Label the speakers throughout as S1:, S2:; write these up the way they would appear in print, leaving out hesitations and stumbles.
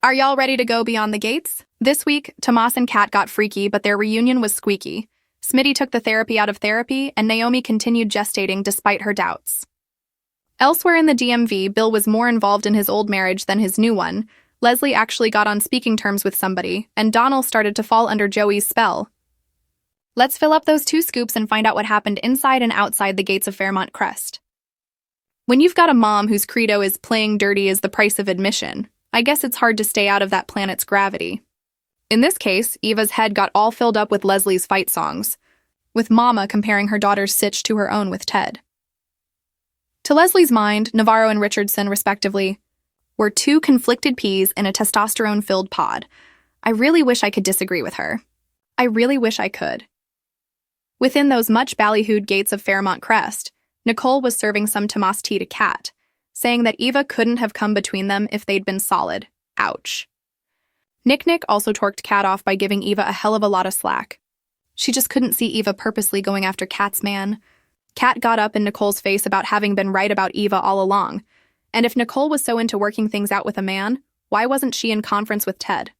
S1: Are y'all ready to go beyond the gates? This week, Tomás and Kat got freaky, but their reunion was squeaky. Smitty took the therapy out of therapy, and Naomi continued gestating despite her doubts. Elsewhere in the DMV, Bill was more involved in his old marriage than his new one. Leslie actually got on speaking terms with somebody, and Donnell started to fall under Joey's spell. Let's fill up those 2 scoops and find out what happened inside and outside the gates of Fairmont Crest. When you've got a mom whose credo is playing dirty is the price of admission, I guess it's hard to stay out of that planet's gravity. In this case, Eva's head got all filled up with Leslie's fight songs, with Mama comparing her daughter's sitch to her own with Ted. To Leslie's mind, Navarro and Richardson, respectively, were 2 conflicted peas in a testosterone-filled pod. I really wish I could disagree with her. I really wish I could. Within those much ballyhooed gates of Fairmont Crest, Nicole was serving some Tomás tea to Kat, saying that Eva couldn't have come between them if they'd been solid. Ouch. Nick also torqued Kat off by giving Eva a hell of a lot of slack. She just couldn't see Eva purposely going after Kat's man. Kat got up in Nicole's face about having been right about Eva all along, and if Nicole was so into working things out with a man, why wasn't she in conference with Ted?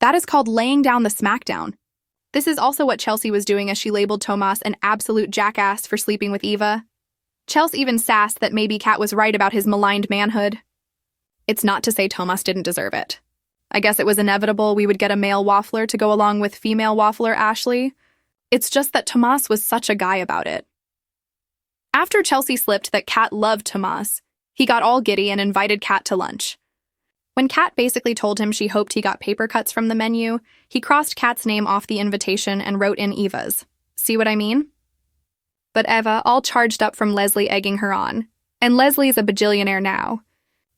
S1: That is called laying down the smackdown. This is also what Chelsea was doing as she labeled Tomás an absolute jackass for sleeping with Eva. Chelsea even sassed that maybe Kat was right about his maligned manhood. It's not to say Tomás didn't deserve it. I guess it was inevitable we would get a male waffler to go along with female waffler Ashley. It's just that Tomás was such a guy about it. After Chelsea slipped that Kat loved Tomás, he got all giddy and invited Kat to lunch. When Kat basically told him she hoped he got paper cuts from the menu, he crossed Kat's name off the invitation and wrote in Eva's. See what I mean? But Eva, all charged up from Leslie egging her on, and Leslie's a bajillionaire now.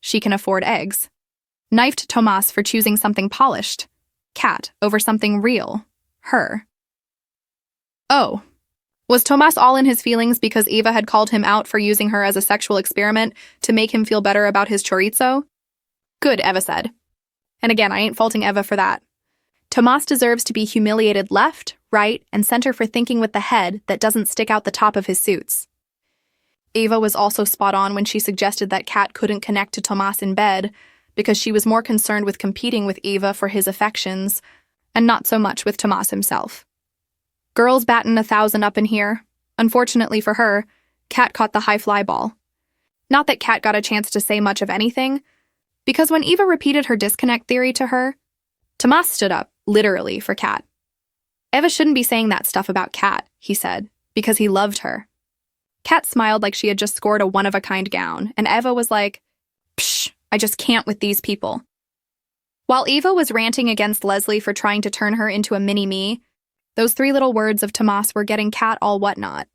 S1: She can afford eggs. Knifed Tomás for choosing something polished. Kat over something real. Her. Oh. Was Tomás all in his feelings because Eva had called him out for using her as a sexual experiment to make him feel better about his chorizo? Good, Eva said. And again, I ain't faulting Eva for that. Tomás deserves to be humiliated left, right, and center for thinking with the head that doesn't stick out the top of his suits. Eva was also spot on when she suggested that Kat couldn't connect to Tomás in bed because she was more concerned with competing with Eva for his affections and not so much with Tomás himself. Girls batting 1,000 up in here. Unfortunately for her, Kat caught the high fly ball. Not that Kat got a chance to say much of anything, because when Eva repeated her disconnect theory to her, Tomás stood up, literally, for Kat. Eva shouldn't be saying that stuff about Kat, he said, because he loved her. Kat smiled like she had just scored a one-of-a-kind gown, and Eva was like, psh, I just can't with these people. While Eva was ranting against Leslie for trying to turn her into a mini-me, those 3 little words of Tomás were getting Kat all whatnot.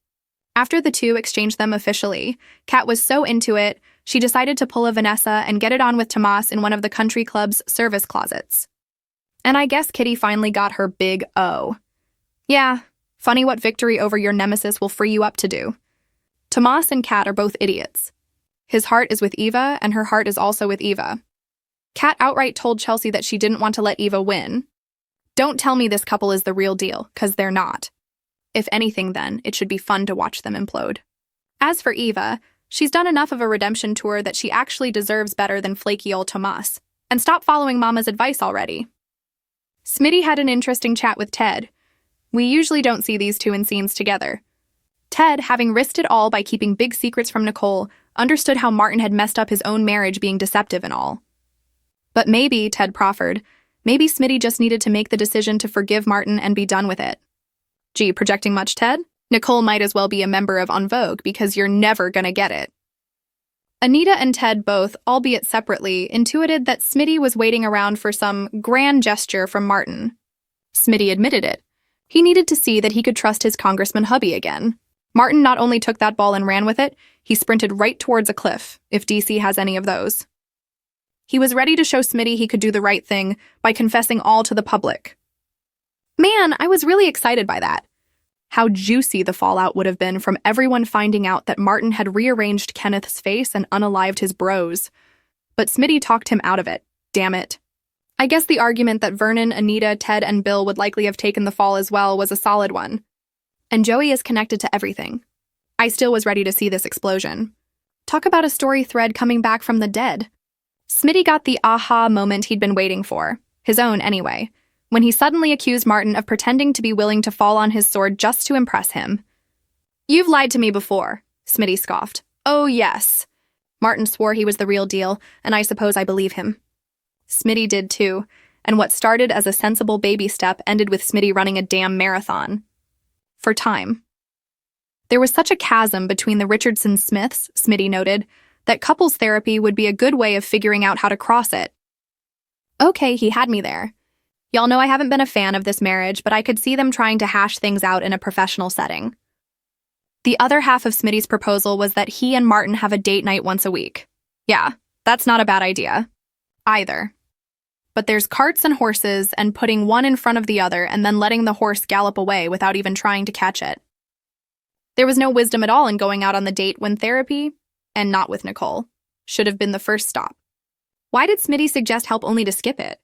S1: After the 2 exchanged them officially, Kat was so into it, she decided to pull a Vanessa and get it on with Tomás in one of the country club's service closets. And I guess Kitty finally got her big O. Yeah, funny what victory over your nemesis will free you up to do. Tomás and Kat are both idiots. His heart is with Eva, and her heart is also with Eva. Kat outright told Chelsea that she didn't want to let Eva win. Don't tell me this couple is the real deal, 'cause they're not. If anything, then, it should be fun to watch them implode. As for Eva, she's done enough of a redemption tour that she actually deserves better than flaky old Tomás. And stop following Mama's advice already. Smitty had an interesting chat with Ted. We usually don't see these 2 in scenes together. Ted, having risked it all by keeping big secrets from Nicole, understood how Martin had messed up his own marriage being deceptive and all. But maybe, Ted proffered, maybe Smitty just needed to make the decision to forgive Martin and be done with it. Gee, projecting much, Ted? Nicole might as well be a member of En Vogue because you're never gonna get it. Anita and Ted both, albeit separately, intuited that Smitty was waiting around for some grand gesture from Martin. Smitty admitted it. He needed to see that he could trust his congressman hubby again. Martin not only took that ball and ran with it, he sprinted right towards a cliff, if DC has any of those. He was ready to show Smitty he could do the right thing by confessing all to the public. Man, I was really excited by that. How juicy the fallout would have been from everyone finding out that Martin had rearranged Kenneth's face and unalived his bros. But Smitty talked him out of it. Damn it. I guess the argument that Vernon, Anita, Ted, and Bill would likely have taken the fall as well was a solid one. And Joey is connected to everything. I still was ready to see this explosion. Talk about a story thread coming back from the dead. Smitty got the aha moment he'd been waiting for, his own anyway, when he suddenly accused Martin of pretending to be willing to fall on his sword just to impress him. "You've lied to me before," Smitty scoffed. "Oh, yes." Martin swore he was the real deal, and I suppose I believe him. Smitty did too, and what started as a sensible baby step ended with Smitty running a damn marathon. For time. There was such a chasm between the Richardson-Smiths, Smitty noted, that couples therapy would be a good way of figuring out how to cross it. Okay, he had me there. Y'all know I haven't been a fan of this marriage, but I could see them trying to hash things out in a professional setting. The other half of Smitty's proposal was that he and Martin have a date night once a week. Yeah, that's not a bad idea. Either. But there's carts and horses and putting one in front of the other and then letting the horse gallop away without even trying to catch it. There was no wisdom at all in going out on the date when therapy, and not with Nicole, should have been the first stop. Why did Smitty suggest help only to skip it?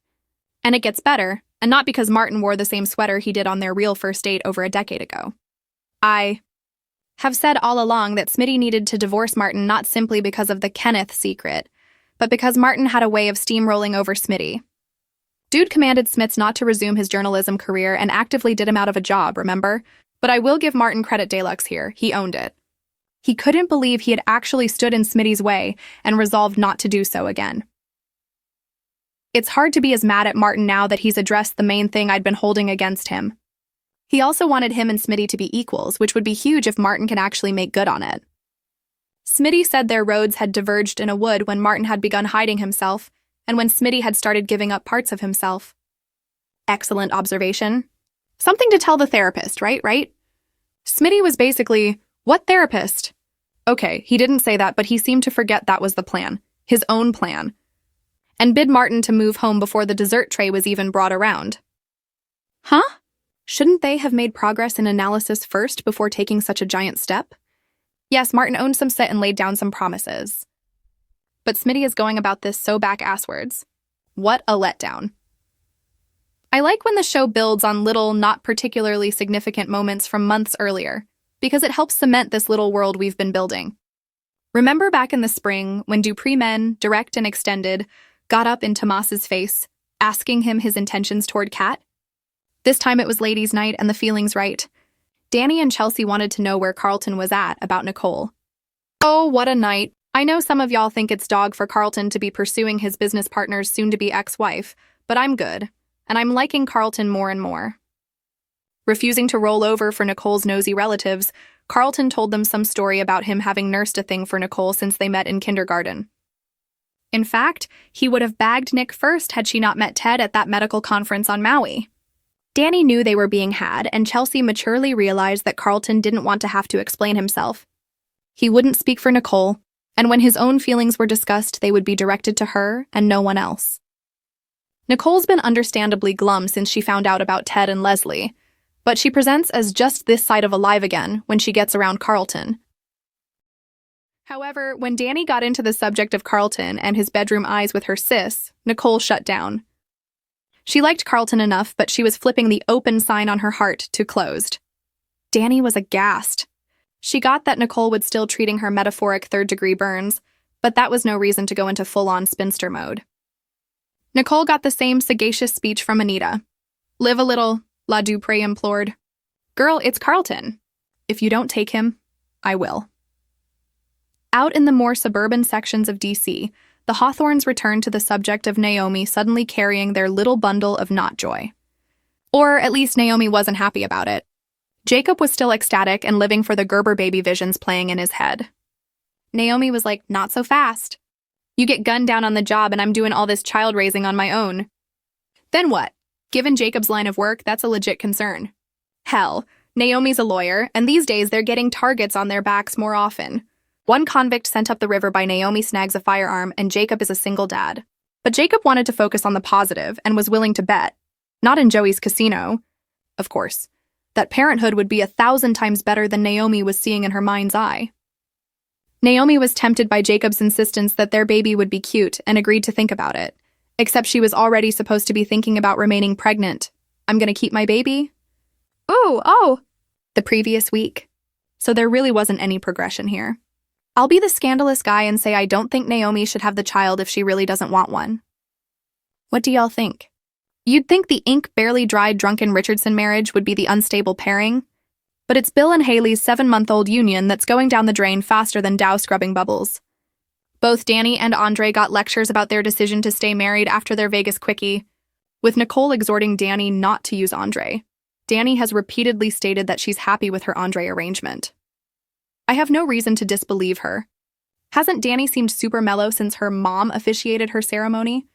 S1: And it gets better, and not because Martin wore the same sweater he did on their real first date over a decade ago. I have said all along that Smitty needed to divorce Martin not simply because of the Kenneth secret, but because Martin had a way of steamrolling over Smitty. Dude commanded Smiths not to resume his journalism career and actively did him out of a job, remember? But I will give Martin credit deluxe here. He owned it. He couldn't believe he had actually stood in Smitty's way and resolved not to do so again. It's hard to be as mad at Martin now that he's addressed the main thing I'd been holding against him. He also wanted him and Smitty to be equals, which would be huge if Martin can actually make good on it. Smitty said their roads had diverged in a wood when Martin had begun hiding himself, and when Smitty had started giving up parts of himself. Excellent observation. Something to tell the therapist, right? Smitty was basically, "What therapist?" Okay, he didn't say that, but he seemed to forget that was the plan, his own plan, and bid Martin to move home before the dessert tray was even brought around. Huh? Shouldn't they have made progress in analysis first before taking such a giant step? Yes, Martin owned some sit and laid down some promises. But Smitty is going about this so back-asswards. What a letdown. I like when the show builds on little, not particularly significant moments from months earlier, because it helps cement this little world we've been building. Remember back in the spring when Dupree Men, direct and extended, got up in Tomás's face, asking him his intentions toward Kat? This time it was ladies' night and the feeling's right. Danny and Chelsea wanted to know where Carlton was at about Nicole. Oh, what a night. I know some of y'all think it's dog for Carlton to be pursuing his business partner's soon-to-be ex-wife, but I'm good, and I'm liking Carlton more and more. Refusing to roll over for Nicole's nosy relatives, Carlton told them some story about him having nursed a thing for Nicole since they met in kindergarten. In fact, he would have bagged Nick first had she not met Ted at that medical conference on Maui. Danny knew they were being had, and Chelsea maturely realized that Carlton didn't want to have to explain himself. He wouldn't speak for Nicole, and when his own feelings were discussed, they would be directed to her and no one else. Nicole's been understandably glum since she found out about Ted and Leslie, but she presents as just this side of alive again when she gets around Carlton. However, when Danny got into the subject of Carlton and his bedroom eyes with her sis, Nicole shut down. She liked Carlton enough, but she was flipping the open sign on her heart to closed. Danny was aghast. She got that Nicole was still treating her metaphoric third-degree burns, but that was no reason to go into full-on spinster mode. Nicole got the same sagacious speech from Anita. "Live a little," La Dupree implored. "Girl, it's Carlton. If you don't take him, I will." Out in the more suburban sections of D.C., the Hawthorns returned to the subject of Naomi suddenly carrying their little bundle of not joy. Or at least Naomi wasn't happy about it. Jacob was still ecstatic and living for the Gerber baby visions playing in his head. Naomi was like, "Not so fast. You get gunned down on the job and I'm doing all this child raising on my own." Then what? Given Jacob's line of work, that's a legit concern. Hell, Naomi's a lawyer, and these days they're getting targets on their backs more often. One convict sent up the river by Naomi snags a firearm, and Jacob is a single dad. But Jacob wanted to focus on the positive and was willing to bet, not in Joey's casino, of course, that parenthood would be 1,000 times better than Naomi was seeing in her mind's eye. Naomi was tempted by Jacob's insistence that their baby would be cute and agreed to think about it, except she was already supposed to be thinking about remaining pregnant. "I'm gonna keep my baby?" Oh, the previous week. So there really wasn't any progression here. I'll be the scandalous guy and say I don't think Naomi should have the child if she really doesn't want one. What do y'all think? You'd think the ink barely dried drunken Richardson marriage would be the unstable pairing, but it's Bill and Haley's 7-month-old union that's going down the drain faster than Dow scrubbing bubbles. Both Danny and Andre got lectures about their decision to stay married after their Vegas quickie, with Nicole exhorting Danny not to use Andre. Danny has repeatedly stated that she's happy with her Andre arrangement. I have no reason to disbelieve her. Hasn't Danny seemed super mellow since her mom officiated her ceremony?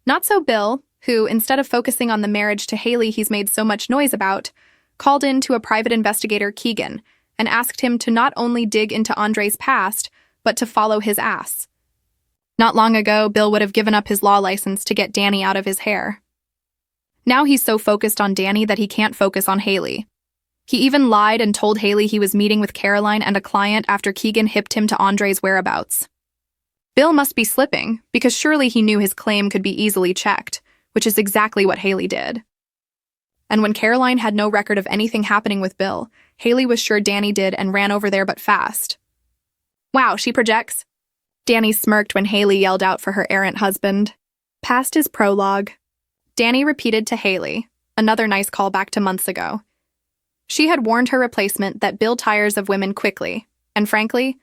S1: Not so Bill, who, instead of focusing on the marriage to Haley he's made so much noise about, called in to a private investigator, Keegan, and asked him to not only dig into Andre's past, but to follow his ass. Not long ago, Bill would have given up his law license to get Danny out of his hair. Now he's so focused on Danny that he can't focus on Haley. He even lied and told Haley he was meeting with Caroline and a client after Keegan hipped him to Andre's whereabouts. Bill must be slipping, because surely he knew his claim could be easily checked, which is exactly what Haley did. And when Caroline had no record of anything happening with Bill, Haley was sure Danny did and ran over there but fast. Wow, she projects. Danny smirked when Haley yelled out for her errant husband. Past his prologue, Danny repeated to Haley, another nice callback to months ago. She had warned her replacement that Bill tires of women quickly, and frankly,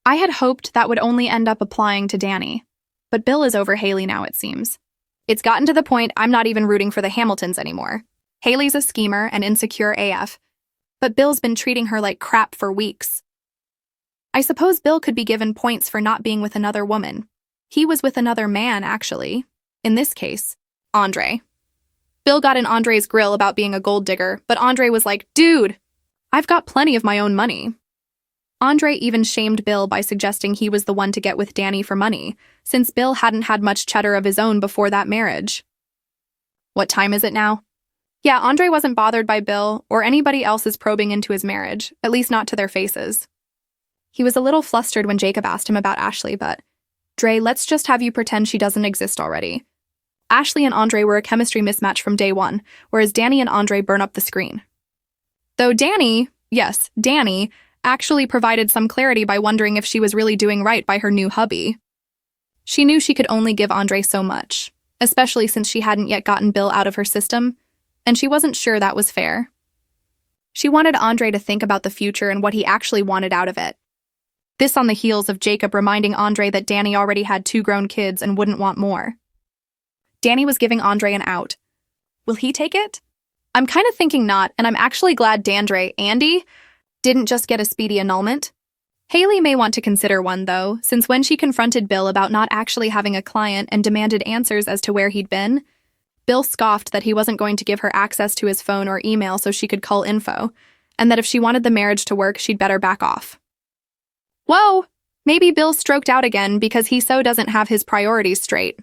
S1: I had hoped that would only end up applying to Danny. But Bill is over Haley now, it seems. It's gotten to the point I'm not even rooting for the Hamiltons anymore. Haley's a schemer and insecure AF, but Bill's been treating her like crap for weeks. I suppose Bill could be given points for not being with another woman. He was with another man, actually. In this case, Andre. Bill got in Andre's grill about being a gold digger, but Andre was like, dude, I've got plenty of my own money. Andre even shamed Bill by suggesting he was the one to get with Danny for money, since Bill hadn't had much cheddar of his own before that marriage. What time is it now? Yeah, Andre wasn't bothered by Bill or anybody else's probing into his marriage, at least not to their faces. He was a little flustered when Jacob asked him about Ashley, but, Dre, let's just have you pretend she doesn't exist already. Ashley and Andre were a chemistry mismatch from day one, whereas Danny and Andre burn up the screen. Though Danny, yes, Danny, actually provided some clarity by wondering if she was really doing right by her new hubby. She knew she could only give Andre so much, especially since she hadn't yet gotten Bill out of her system, and she wasn't sure that was fair. She wanted Andre to think about the future and what he actually wanted out of it. This on the heels of Jacob reminding Andre that Danny already had 2 grown kids and wouldn't want more. Danny was giving Andre an out. Will he take it? I'm kind of thinking not, and I'm actually glad Andy, didn't just get a speedy annulment. Haley may want to consider one, though, since when she confronted Bill about not actually having a client and demanded answers as to where he'd been, Bill scoffed that he wasn't going to give her access to his phone or email so she could cull info, and that if she wanted the marriage to work, she'd better back off. Whoa! Maybe Bill stroked out again because he so doesn't have his priorities straight.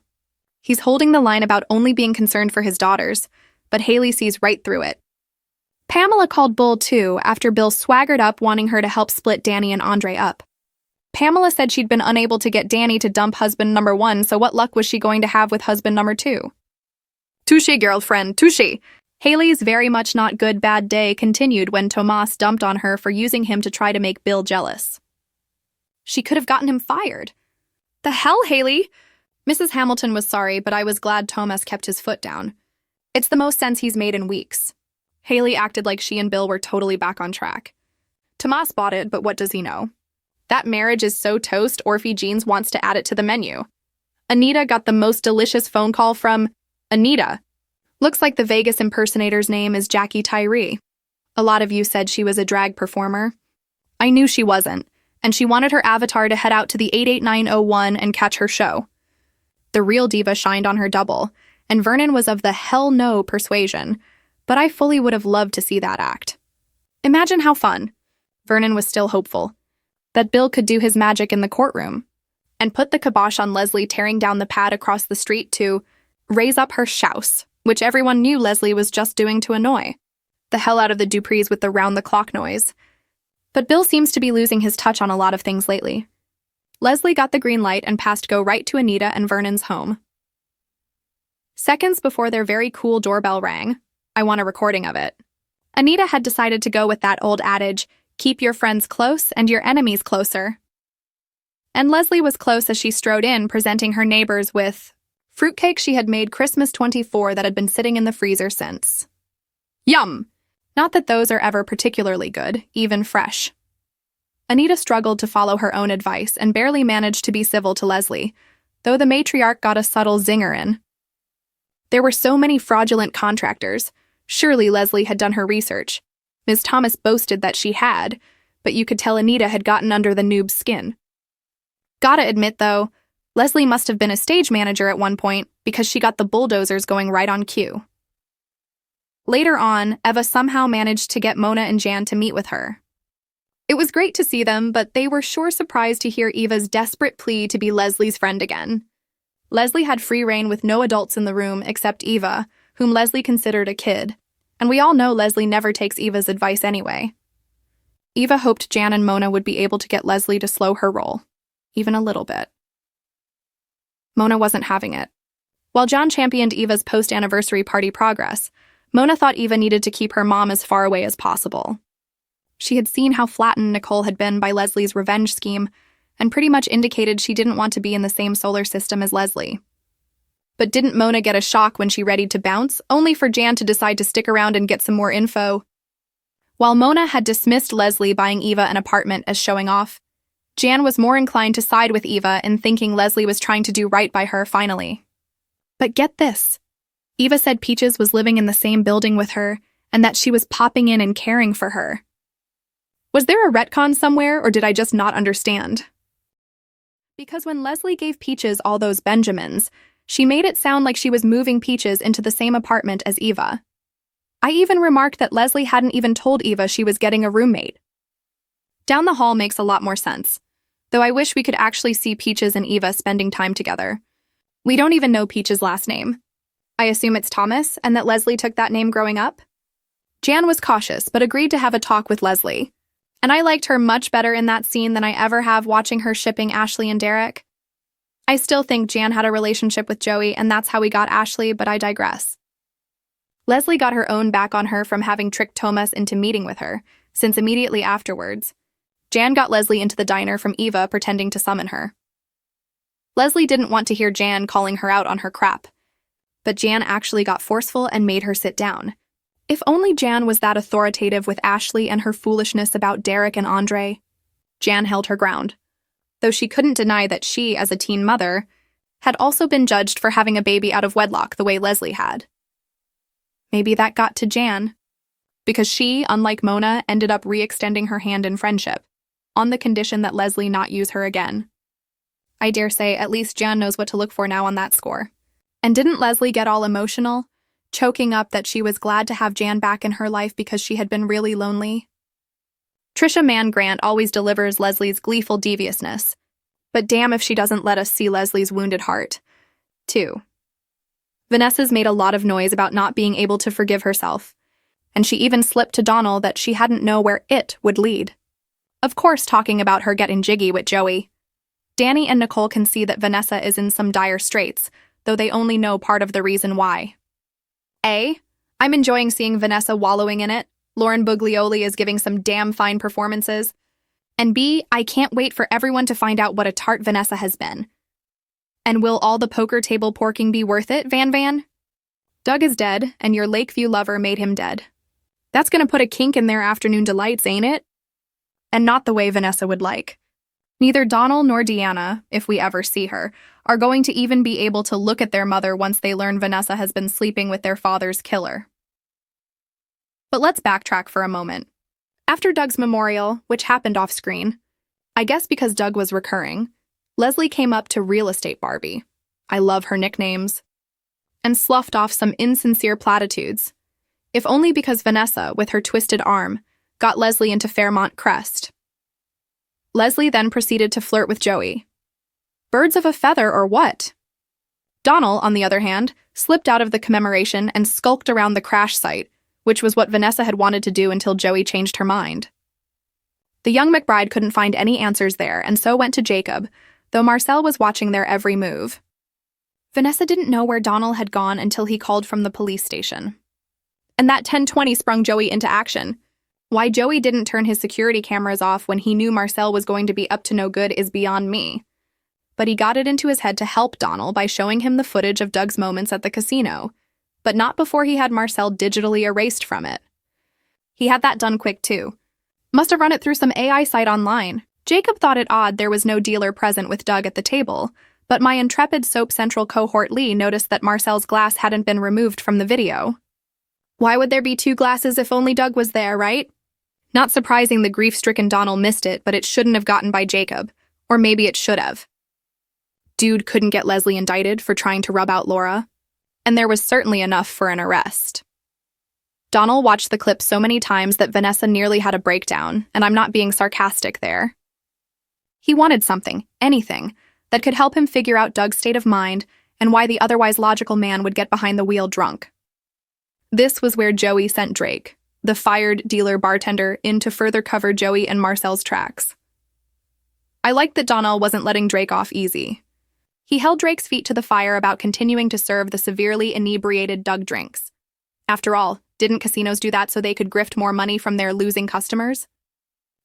S1: He's holding the line about only being concerned for his daughters, but Haley sees right through it. Pamela called bull too after Bill swaggered up wanting her to help split Danny and Andre up. Pamela said she'd been unable to get Danny to dump husband number 1, so what luck was she going to have with husband number 2? Touché, girlfriend, touché. Haley's very much not good bad day continued when Tomás dumped on her for using him to try to make Bill jealous. She could have gotten him fired. The hell, Haley? Mrs. Hamilton was sorry, but I was glad Tomás kept his foot down. It's the most sense he's made in weeks. Haley acted like she and Bill were totally back on track. Tomás bought it, but what does he know? That marriage is so toast, Orphe Jeans wants to add it to the menu. Anita got the most delicious phone call from Anita. Looks like the Vegas impersonator's name is Jackie Tyree. A lot of you said she was a drag performer. I knew she wasn't, and she wanted her avatar to head out to the 88901 and catch her show. The real diva shined on her double, and Vernon was of the hell no persuasion, but I fully would have loved to see that act. Imagine how fun. Vernon was still hopeful that Bill could do his magic in the courtroom and put the kibosh on Leslie tearing down the pad across the street to raise up her shouse, which everyone knew Leslie was just doing to annoy the hell out of the Duprees with the round-the-clock noise. But Bill seems to be losing his touch on a lot of things lately. Leslie got the green light and passed go right to Anita and Vernon's home. Seconds before their very cool doorbell rang, I want a recording of it. Anita had decided to go with that old adage, keep your friends close and your enemies closer. And Leslie was close as she strode in, presenting her neighbors with fruitcake she had made Christmas 24 that had been sitting in the freezer since. Yum! Not that those are ever particularly good, even fresh. Anita struggled to follow her own advice and barely managed to be civil to Leslie, though the matriarch got a subtle zinger in. There were so many fraudulent contractors. Surely Leslie had done her research. Ms. Thomas boasted that she had, but you could tell Anita had gotten under the noob's skin. Gotta admit, though, Leslie must have been a stage manager at one point because she got the bulldozers going right on cue. Later on, Eva somehow managed to get Mona and Jan to meet with her. It was great to see them, but they were sure surprised to hear Eva's desperate plea to be Leslie's friend again. Leslie had free rein with no adults in the room except Eva, whom Leslie considered a kid, and we all know Leslie never takes Eva's advice anyway. Eva hoped Jan and Mona would be able to get Leslie to slow her roll, even a little bit. Mona wasn't having it. While John championed Eva's post-anniversary party progress, Mona thought Eva needed to keep her mom as far away as possible. She had seen how flattened Nicole had been by Leslie's revenge scheme, and pretty much indicated she didn't want to be in the same solar system as Leslie. But didn't Mona get a shock when she readied to bounce, only for Jan to decide to stick around and get some more info? While Mona had dismissed Leslie buying Eva an apartment as showing off, Jan was more inclined to side with Eva in thinking Leslie was trying to do right by her finally. But get this. Eva said Peaches was living in the same building with her, and that she was popping in and caring for her. Was there a retcon somewhere, or did I just not understand? Because when Leslie gave Peaches all those Benjamins, she made it sound like she was moving Peaches into the same apartment as Eva. I even remarked that Leslie hadn't even told Eva she was getting a roommate. Down the hall makes a lot more sense, though I wish we could actually see Peaches and Eva spending time together. We don't even know Peaches' last name. I assume it's Thomas, and that Leslie took that name growing up? Jan was cautious, but agreed to have a talk with Leslie. And I liked her much better in that scene than I ever have watching her shipping Ashley and Derek. I still think Jan had a relationship with Joey, and that's how we got Ashley, but I digress. Leslie got her own back on her from having tricked Tomás into meeting with her, since immediately afterwards, Jan got Leslie into the diner from Eva pretending to summon her. Leslie didn't want to hear Jan calling her out on her crap, but Jan actually got forceful and made her sit down. If only Jan was that authoritative with Ashley and her foolishness about Derek and Andre. Jan held her ground, though she couldn't deny that she, as a teen mother, had also been judged for having a baby out of wedlock the way Leslie had. Maybe that got to Jan, because she, unlike Mona, ended up re-extending her hand in friendship, on the condition that Leslie not use her again. I dare say at least Jan knows what to look for now on that score. And didn't Leslie get all emotional, choking up that she was glad to have Jan back in her life because she had been really lonely? Trisha Mann Grant always delivers Leslie's gleeful deviousness, but damn if she doesn't let us see Leslie's wounded heart, too. Vanessa's made a lot of noise about not being able to forgive herself, and she even slipped to Donald that she hadn't know where it would lead. Of course, talking about her getting jiggy with Joey. Danny and Nicole can see that Vanessa is in some dire straits, though they only know part of the reason why. A. I'm enjoying seeing Vanessa wallowing in it. Lauren Buglioli is giving some damn fine performances. And B. I can't wait for everyone to find out what a tart Vanessa has been. And will all the poker table porking be worth it, Van Van? Doug is dead, and your Lakeview lover made him dead. That's gonna put a kink in their afternoon delights, ain't it? And not the way Vanessa would like. Neither Donald nor Deanna, if we ever see her, are going to even be able to look at their mother once they learn Vanessa has been sleeping with their father's killer. But let's backtrack for a moment. After Doug's memorial, which happened off-screen, I guess because Doug was recurring, Leslie came up to Real Estate Barbie, I love her nicknames, and sloughed off some insincere platitudes, if only because Vanessa, with her twisted arm, got Leslie into Fairmont Crest. Leslie then proceeded to flirt with Joey. Birds of a feather or what? Donald, on the other hand, slipped out of the commemoration and skulked around the crash site, which was what Vanessa had wanted to do until Joey changed her mind. The young McBride couldn't find any answers there and so went to Jacob, though Marcel was watching their every move. Vanessa didn't know where Donald had gone until he called from the police station. And that 1020 sprung Joey into action. Why Joey didn't turn his security cameras off when he knew Marcel was going to be up to no good is beyond me. But he got it into his head to help Donald by showing him the footage of Doug's moments at the casino, but not before he had Marcel digitally erased from it. He had that done quick, too. Must have run it through some AI site online. Jacob thought it odd there was no dealer present with Doug at the table, but my intrepid Soap Central cohort Lee noticed that Marcel's glass hadn't been removed from the video. Why would there be two glasses if only Doug was there, right? Not surprising the grief-stricken Donald missed it, but it shouldn't have gotten by Jacob. Or maybe it should have. Dude couldn't get Leslie indicted for trying to rub out Laura, and there was certainly enough for an arrest. Donald watched the clip so many times that Vanessa nearly had a breakdown, and I'm not being sarcastic there. He wanted something, anything, that could help him figure out Doug's state of mind and why the otherwise logical man would get behind the wheel drunk. This was where Joey sent Drake, the fired dealer bartender, in to further cover Joey and Marcel's tracks. I liked that Donald wasn't letting Drake off easy. He held Drake's feet to the fire about continuing to serve the severely inebriated Doug drinks. After all, didn't casinos do that so they could grift more money from their losing customers?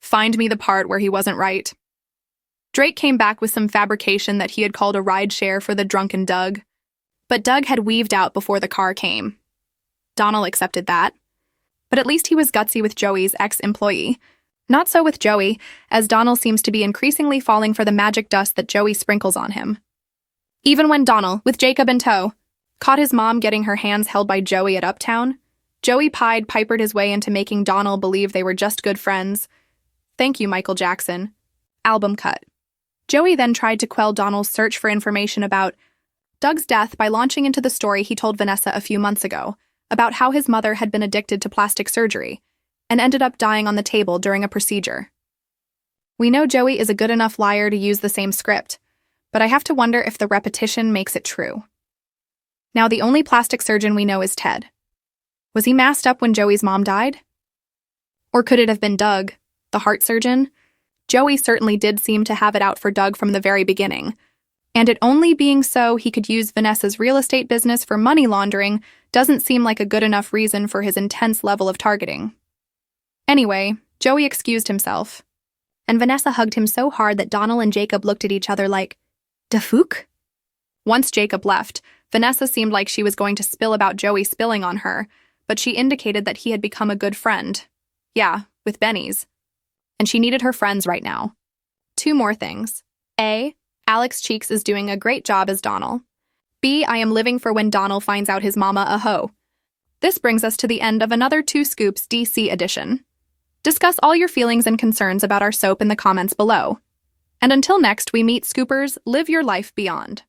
S1: Find me the part where he wasn't right. Drake came back with some fabrication that he had called a ride share for the drunken Doug, but Doug had weaved out before the car came. Donald accepted that. But at least he was gutsy with Joey's ex-employee. Not so with Joey, as Donald seems to be increasingly falling for the magic dust that Joey sprinkles on him. Even when Donald, with Jacob in tow, caught his mom getting her hands held by Joey at Uptown, Joey Pied pipered his way into making Donald believe they were just good friends. Thank you, Michael Jackson. Album cut. Joey then tried to quell Donald's search for information about Doug's death by launching into the story he told Vanessa a few months ago about how his mother had been addicted to plastic surgery and ended up dying on the table during a procedure. We know Joey is a good enough liar to use the same script, but I have to wonder if the repetition makes it true. Now, the only plastic surgeon we know is Ted. Was he masked up when Joey's mom died? Or could it have been Doug, the heart surgeon? Joey certainly did seem to have it out for Doug from the very beginning, and it only being so he could use Vanessa's real estate business for money laundering doesn't seem like a good enough reason for his intense level of targeting. Anyway, Joey excused himself, and Vanessa hugged him so hard that Donald and Jacob looked at each other like, "Da fook?" Once Jacob left, Vanessa seemed like she was going to spill about Joey spilling on her, but she indicated that he had become a good friend. Yeah, with Benny's. And she needed her friends right now. Two more things. A, Alex Cheeks is doing a great job as Donald. B, I am living for when Donald finds out his mama a hoe. This brings us to the end of another Two Scoops DC edition. Discuss all your feelings and concerns about our soap in the comments below. And until next we meet, Scoopers, live your life beyond.